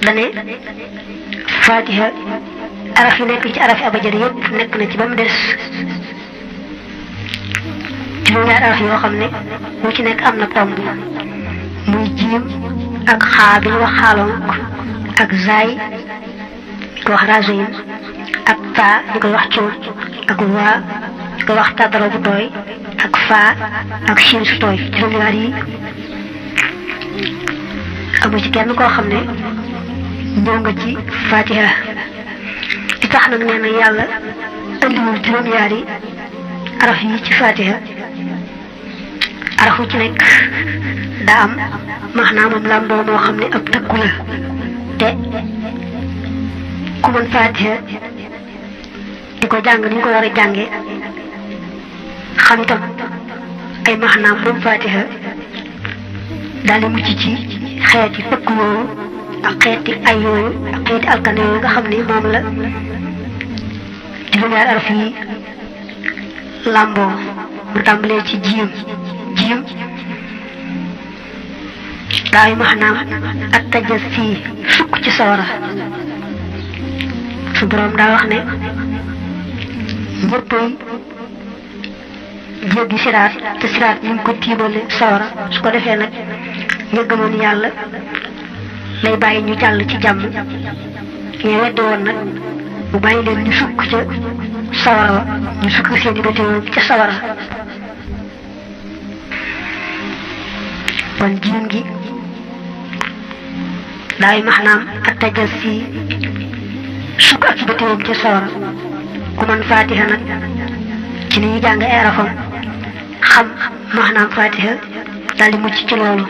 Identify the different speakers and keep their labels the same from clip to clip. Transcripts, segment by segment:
Speaker 1: dane fatiha araf yi nekk ci arafi abajad yëpp nekk na ci ba mu des juróom-ñaari araf yoo xam ne mu ci nekk am na tomb muy jiim ak xaa bi ñu wax xaalonk ak zaay ñu koy wax razoyin ak taa ñu koy wax cuum ak waa ñu koy wax tàddara bu tooy ak faa ak siin su tooy juróom-ñaar yi amu ci kenn koo xam ne ñëw nga ci fatiha di tax nag nee na yàlla andiwul juróom-ñaari araf yi ci fatiha arafu ci nekk daa am maanaam làmboo moo xam ne ab tëkku la te ku mën fatiha di ko jàng ni ñu ko war a jànge xam itam ay maanaam moom fatiha daal di mucc ci xeeti tëkku yooyu ak xeeti ay yooyu ak xeeti alkane yooyu nga xam ne moom la juróom-ñaari araf yi làmboo mu tàmbalee ci jiim daayu maanaam ak tajas fii sukk ci sawara su boroom daa wax ne ñëppay jéggi siraat te siraat ñu ngi ko tiimale sawara su ko defee nag ñu gëmoon yàlla lay bàyyi ñu jàll ci jàmm ñu weddi woon nag mu bàyyi leen ñu sukk ca sawara wa ñu sukk seeni bëtéwoon ca sawara kon jiim gi daay maanaam ak tajas si sukk ak bëtéwoon ca sawara ku man fatiha nag ci ni ñu jàng ay arafam xam maanaam fatiha daal di mucc ci loolu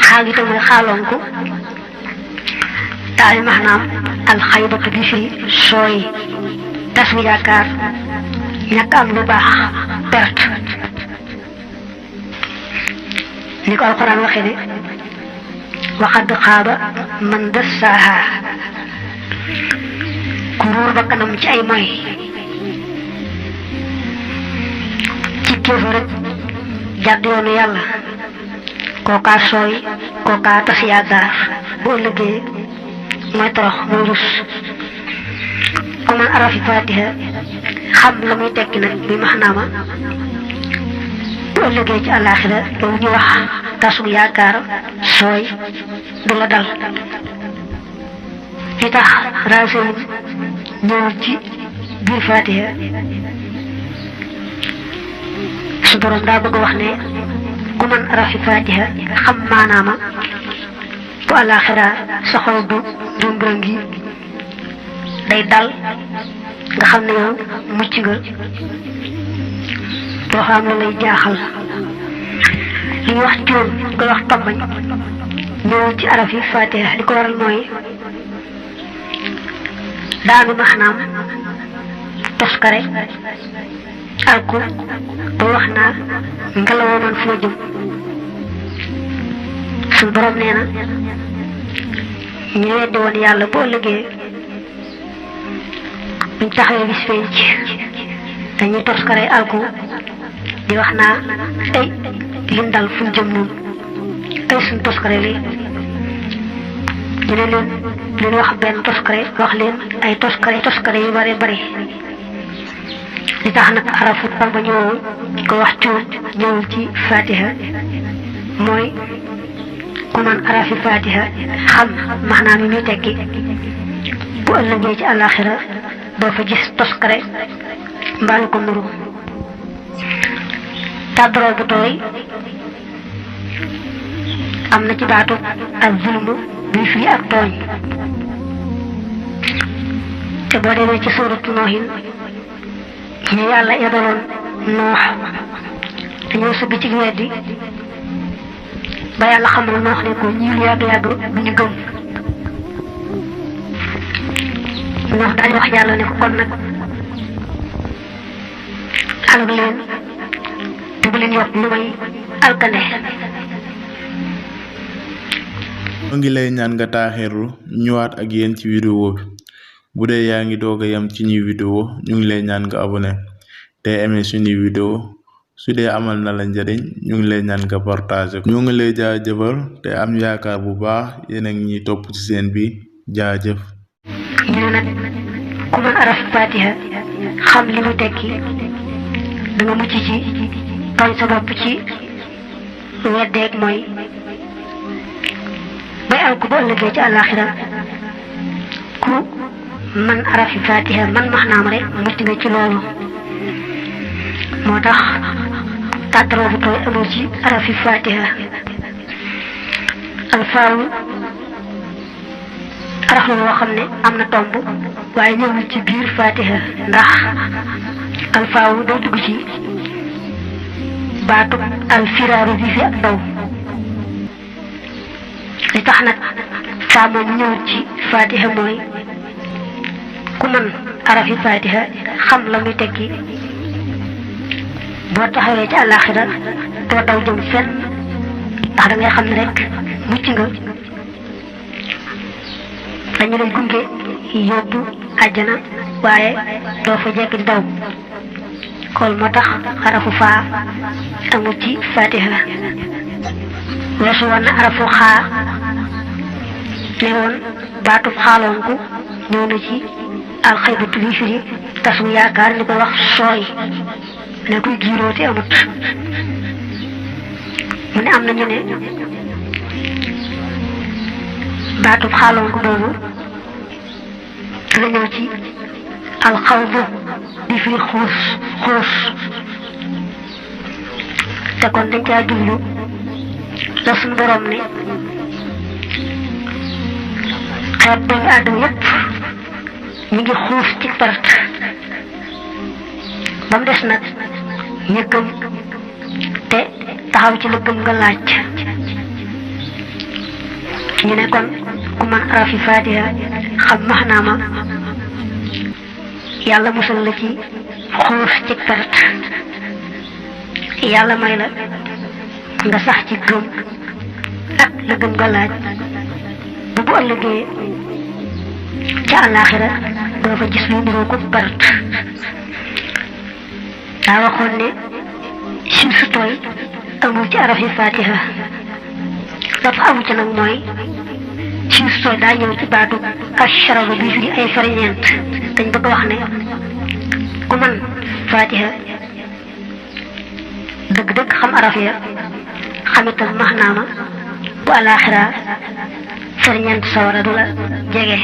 Speaker 1: xaal gi tam mooy xaalonku daal maanaam alxaybatu bi firi sooy tasu yaakaar ñàkk am lu baax perte ni ko alxuraan waxe ne waxad xaaba man dassaaha ku ruur ba kanam ci ay moy ci kéefa rek jàdd yoonu yàlla kookaa sooy kookaa tas yaakaar bu ëllëgee mooy torox mooy rus ku man arafi fatiha xam la muy tekki nag bi maxnaama bu ëllëgee ci àllaaxira loolu ñu wax tasu yaakaar sooy du la dal li tax raaseyin ñëwul ci biir fatiha su borom daa bëgg wax ne ku mën arafi fatiha xam maanaama bu àllaaxira sa xol du ndóngërëm gi day dal nga xam ne yow mucc nga doo xam la lay jaaxal li ñuy wax cuum di koy wax tombañ ñëwul ci arafi fatiha li ko waral mooy daanu maanaam toskare alku ba wax naa ngelawoo man fu ma jëm suñu borom nee na ñu weddi woon yàlla boo ëllëgee buñ taxawee bis penc dañuy toskare alku di wax naa ay lim dal fu jëm noonu ay suñ toskare li ñu ne leen wax benn toskare wax leen ay toskare yu bare bari li tax nag arafu ba ñëwul ko wax cuum ñëwul ci fatiha mooy ku man arafi fatiha xam maanaam yi muy tekki bu ëllëgee ci àllaaxira doo fa gis toskare mbaalu ko nuru tàddara bu tooy am na ci baatu ak zulmu bi fii ak tooñ te boo demee ci suuratu noohin ñu yàlla yebaloon noox dañoo sëgg ci weddi ba yàlla xamal noox ne ko ñii lu yàgg du ñu gëm noox daal di wax yàlla ne ko kon nag alag leen te bu leen yokk lu may alkande
Speaker 2: ñoo ngi lay ñaan nga taaxirlu ñëwaat ak yéen ci vidéo bi bu dee yaa ngi doog a yam ci ñuy vidéo ñu ngi lay ñaan nga abonné te aimé suñuy vidéo su dee amal na la njariñ ñu ngi lay ñaan nga partager ko. ñu ngi lay jaajëfal te am yaakaar bu baax yéen a ngi ñuy topp ci seen bi jaajëf.
Speaker 1: ñu ne nag ku mën araf fatiha xam li mu tekki da nga mucc ci tooñ sa bopp ci weddeeg mooy bay alku ba ëllëgee ci àllaaxira ku man arafi fatiha man maxnaam rek mucc nga ci loolu. moo tax tàttaroo bu tooy amul ci arafi fatiha. alfaawu araf la woo xam ne am na tomb waaye ñëwul ci biir fatiha ndax alfaawu day dugg ci baatu alfiraaru bi fi ak daw. li tax nag faa moom ñëwul ci fatiha mooy ku mën arafi fatiha xam la muy tekki boo taxawee ci àllaaxira doo daw jëm fenn ndax da ngay xam ne rek mucc nga dañu lay gunge yóbbu àjjana waaye doo fa jekk di daw. kool moo tax arafu faa amul ci fatiha. weesu woon na arafu xaa ne woon baatu xaaloonku ñëw na ci alxaybatu bi firi tasu yaakaar ñu koy wax sooy ne kuy giirooti amut. mu ne am na ñu ne baatu xaaloonku boobu la ñëw ci alxawbu bi firi xuus xuus te kon dañ caa jublu la suñu borom ne xeet doomu aadama yépp ñu ngi xuus ci perte ba mu des nag ñu gëm te taxaw ci la gëm nga laaj. ñu ne kon ku mën arafi fatiha xam maxnaama yàlla musal la ci xuus ci perte yàlla may la nga sax ci gëm ak la gëm nga laaj bu bu ëllëgee ca àllaaxira doo fa gis lu niroo ko perte. daa waxoon ne sim su tooy amul ci arafi fatiha dafa amu ci nag mooy sim su tooy daa ñëw ci baatu asharaba bi firi ay ferñeent dañ bëgg wax ne ku man fatiha dëgg-dëgg xam araf ya xamital maxnaama bu àllaaxira ferñeent sawara du la jege.